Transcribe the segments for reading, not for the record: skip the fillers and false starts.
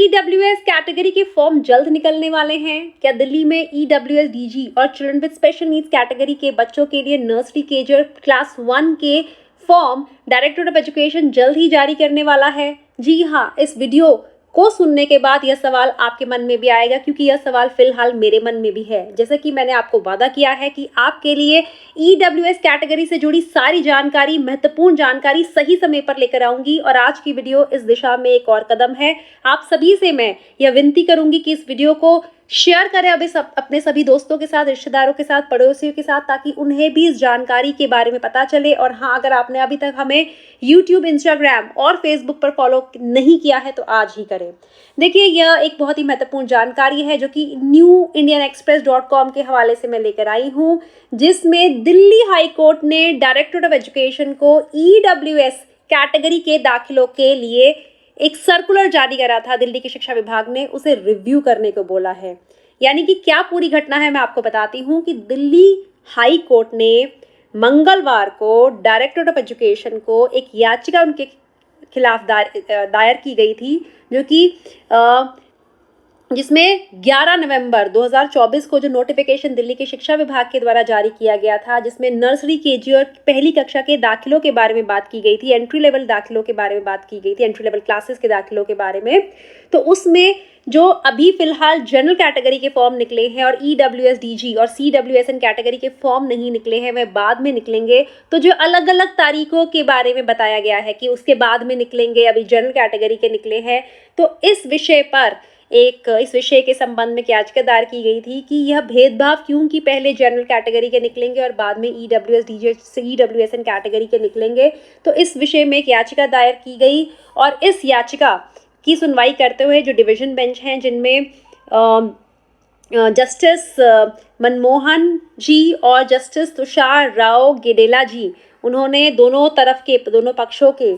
EWS category के form जल्द निकलने वाले हैं। क्या दिल्ली में ईडब्ल्यूएस डीजी और children with special needs category के बच्चों के लिए नर्सरी केजर क्लास 1 के फॉर्म डायरेक्टरेट ऑफ एजुकेशन जल्द ही जारी करने वाला है? जी हाँ, इस वीडियो को सुनने के बाद यह सवाल आपके मन में भी आएगा, क्योंकि यह सवाल फिलहाल मेरे मन में भी है। जैसे कि मैंने आपको वादा किया है कि आपके लिए ईडब्ल्यूएस कैटेगरी से जुड़ी सारी जानकारी, महत्वपूर्ण जानकारी सही समय पर लेकर आऊंगी, और आज की वीडियो इस दिशा में एक और कदम है। आप सभी से मैं यह विनती करूंगी कि इस वीडियो को शेयर करें अपने सभी दोस्तों के साथ, रिश्तेदारों के साथ, पड़ोसियों के साथ, ताकि उन्हें भी इस जानकारी के बारे में पता चले। और हाँ, अगर आपने अभी तक हमें यूट्यूब, इंस्टाग्राम और फेसबुक पर फॉलो नहीं किया है तो आज ही करें। देखिए, यह एक बहुत ही महत्वपूर्ण जानकारी है जो कि newindianexpress.com के हवाले से मैं लेकर आई हूँ, जिसमें दिल्ली हाई कोर्ट ने डायरेक्टरेट ऑफ एजुकेशन को ईडब्ल्यूएस कैटेगरी के दाखिलों के लिए एक सर्कुलर जारी करा था। दिल्ली के शिक्षा विभाग ने उसे रिव्यू करने को बोला है। यानी कि क्या पूरी घटना है, मैं आपको बताती हूँ कि दिल्ली हाई कोर्ट ने मंगलवार को डायरेक्टरेट ऑफ एजुकेशन को एक याचिका उनके खिलाफ दायर की गई थी, जो कि जिसमें 11 नवंबर 2024 को जो नोटिफिकेशन दिल्ली के शिक्षा विभाग के द्वारा जारी किया गया था, जिसमें नर्सरी, केजी और पहली कक्षा के दाखिलों के बारे में बात की गई थी, एंट्री लेवल दाखिलों के बारे में बात की गई थी, एंट्री लेवल क्लासेस के दाखिलों के बारे में। तो उसमें जो अभी फिलहाल जनरल कैटेगरी के फॉर्म निकले हैं और ईडब्ल्यूएस डीजी और सीडब्ल्यूएसएन कैटेगरी के फॉर्म नहीं निकले हैं, वे बाद में निकलेंगे। तो जो अलग अलग तारीखों के बारे में बताया गया है कि उसके बाद में निकलेंगे, अभी जनरल कैटेगरी के निकले हैं। तो इस विषय के संबंध में याचिका दायर की गई थी कि यह भेदभाव क्यों कि पहले जनरल कैटेगरी के निकलेंगे और बाद में ईडब्ल्यूएस डीजी, ईडब्ल्यूएसएन कैटेगरी के निकलेंगे। तो इस विषय में एक याचिका दायर की गई, और इस याचिका की सुनवाई करते हुए जो डिवीजन बेंच हैं, जिनमें जस्टिस मनमोहन जी और जस्टिस तुषार राव गेडेला जी, उन्होंने दोनों पक्षों के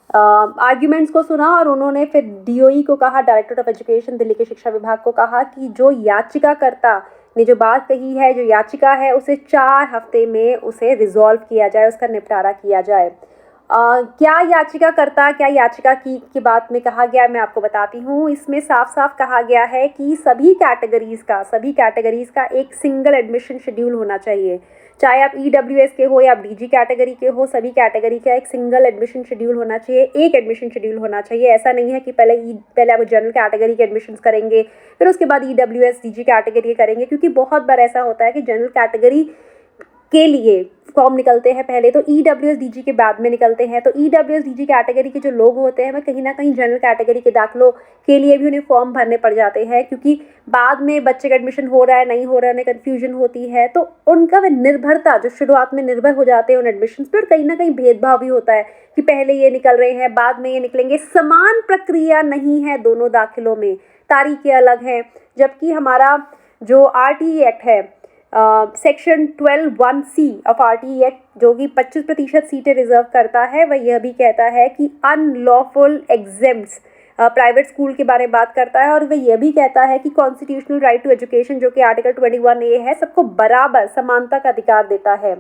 आर्ग्यूमेंट्स को सुना, और उन्होंने फिर डीओई को कहा, डायरेक्टरेट ऑफ एजुकेशन दिल्ली के शिक्षा विभाग को कहा कि जो याचिकाकर्ता ने जो बात कही है, जो याचिका है, उसे 4 हफ्ते में उसे रिजॉल्व किया जाए, उसका निपटारा किया जाए। क्या याचिका की बात में कहा गया, मैं आपको बताती हूँ। इसमें साफ साफ कहा गया है कि सभी कैटेगरीज का एक सिंगल एडमिशन शेड्यूल होना चाहिए। चाहे आप ईडब्ल्यूएस के हो या आप डीजी कैटेगरी के हो, सभी कैटेगरी का एक सिंगल एडमिशन शेड्यूल होना चाहिए, एक एडमिशन शेड्यूल होना चाहिए। ऐसा नहीं है कि पहले आप जनरल कैटेगरी के एडमिशन करेंगे, फिर उसके बाद ईडब्ल्यूएस डीजी कैटेगरी करेंगे, क्योंकि बहुत बार ऐसा होता है कि जनरल कैटेगरी के लिए फॉर्म निकलते हैं पहले, तो ईडब्ल्यूएस डीजी के बाद में निकलते हैं। तो ईडब्ल्यूएस डीजी कैटेगरी के जो लोग होते हैं, वह कहीं ना कहीं जनरल कैटेगरी के दाखिलों के लिए भी उन्हें फॉर्म भरने पड़ जाते हैं, क्योंकि बाद में बच्चे का एडमिशन हो रहा है नहीं हो रहा है, उन्हें कन्फ्यूजन होती है। तो उनका वह निर्भरता जो शुरुआत में निर्भर हो जाते हैं उन एडमिशन पर, कहीं ना कहीं भेदभाव भी होता है कि पहले ये निकल रहे हैं, बाद में ये निकलेंगे। समान प्रक्रिया नहीं है दोनों दाखिलों में, तारीखें अलग हैं। जबकि हमारा जो आरटीई एक्ट है, section 12(1)(c) of RTE act, जो कि 25% सीटें रिजर्व करता है, वह यह भी कहता है कि अनलॉफुल एग्जेम्प्ट्स प्राइवेट स्कूल के बारे में बात करता है, और वह यह भी कहता है कि कॉन्स्टिट्यूशनल राइट टू एजुकेशन, जो कि आर्टिकल 21A है, सबको बराबर समानता का अधिकार देता है।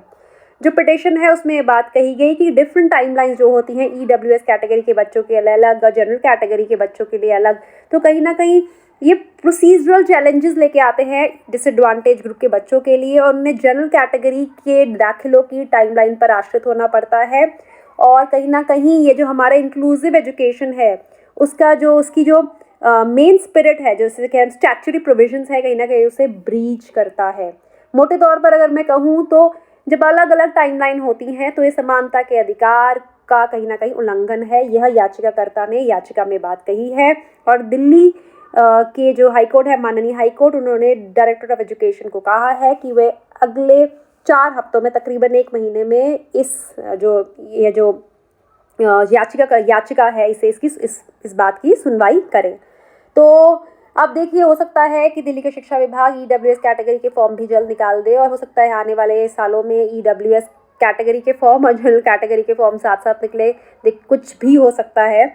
जो पिटिशन है उसमें ये बात कही गई कि डिफरेंट टाइमलाइंस जो होती हैं ईडब्ल्यूएस कैटेगरी के बच्चों के लिए अलग और जनरल कैटेगरी के बच्चों के लिए अलग, तो कहीं ना कहीं ये प्रोसीजरल चैलेंजेस लेके आते हैं डिसएडवांटेज ग्रुप के बच्चों के लिए, और उन्हें जनरल कैटेगरी के दाखिलों की टाइमलाइन पर आश्रित होना पड़ता है। और कहीं ना कहीं ये जो हमारा इंक्लूसिव एजुकेशन है, उसकी जो मेन स्पिरिट है, जैसे कि स्टैट्यूटरी प्रोविजंस है, कहीं ना कहीं उसे ब्रीच करता है। मोटे तौर पर अगर मैं कहूँ तो जब अलग अलग टाइमलाइन होती हैं, तो ये समानता के अधिकार का कहीं ना कहीं उल्लंघन है। यह याचिकाकर्ता ने याचिका में बात कही है, और दिल्ली के जो हाईकोर्ट है, माननीय हाईकोर्ट, उन्होंने डायरेक्टरेट ऑफ एजुकेशन को कहा है कि वे अगले 4 हफ्तों में, तकरीबन 1 महीने में, ये जो याचिका है, इस बात की सुनवाई करें। तो अब देखिए, हो सकता है कि दिल्ली के शिक्षा विभाग ईडब्ल्यूएस कैटेगरी के फॉर्म भी जल्द निकाल दे, और हो सकता है आने वाले सालों में ईडब्ल्यूएस कैटेगरी के फॉर्म और जनरल कैटेगरी के फॉर्म साथ साथ निकले, कुछ भी हो सकता है।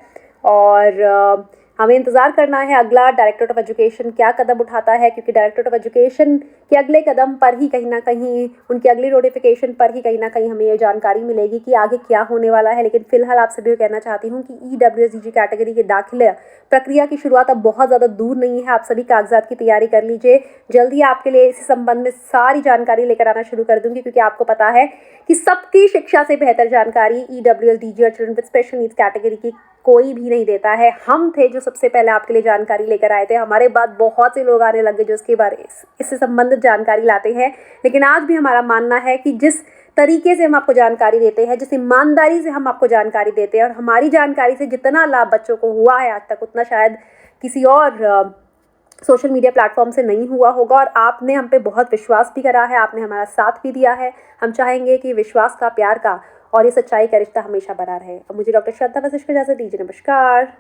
और हमें इंतज़ार करना है अगला डायरेक्टरेट ऑफ एजुकेशन क्या कदम उठाता है, क्योंकि डायरेक्टरेट ऑफ एजुकेशन के अगले कदम पर ही कहीं ना कहीं, उनकी अगली नोटिफिकेशन पर ही कहीं ना कहीं हमें ये जानकारी मिलेगी कि आगे क्या होने वाला है। लेकिन फिलहाल आप सभी को कहना चाहती हूँ कि EWSDG कैटेगरी के दाखिले प्रक्रिया की शुरुआत अब बहुत ज़्यादा दूर नहीं है। आप सभी कागजात की तैयारी कर लीजिए, जल्दी आपके लिए इसी संबंध में सारी जानकारी लेकर आना शुरू कर दूंगी, क्योंकि आपको पता है कि सबकी शिक्षा से बेहतर जानकारी EWSDG और children with special needs category की कोई भी नहीं देता है। हम थे जो सबसे पहले आपके लिए जानकारी लेकर आए थे, हमारे बाद बहुत से लोग आने लगे जो इसके बारे इससे संबंधित जानकारी लाते हैं। लेकिन आज भी हमारा मानना है कि जिस तरीके से हम आपको जानकारी देते हैं, जिस ईमानदारी से हम आपको जानकारी देते हैं, और हमारी जानकारी से जितना लाभ बच्चों को हुआ है आज तक, उतना शायद किसी और सोशल मीडिया प्लेटफॉर्म से नहीं हुआ होगा। और आपने हम पे बहुत विश्वास भी करा है, आपने हमारा साथ भी दिया है। हम चाहेंगे कि विश्वास का, प्यार का और ये सच्चाई का रिश्ता हमेशा बना रहे। अब मुझे डॉक्टर श्रद्धा वशिष्ठ को इजाज़त दीजिए। नमस्कार।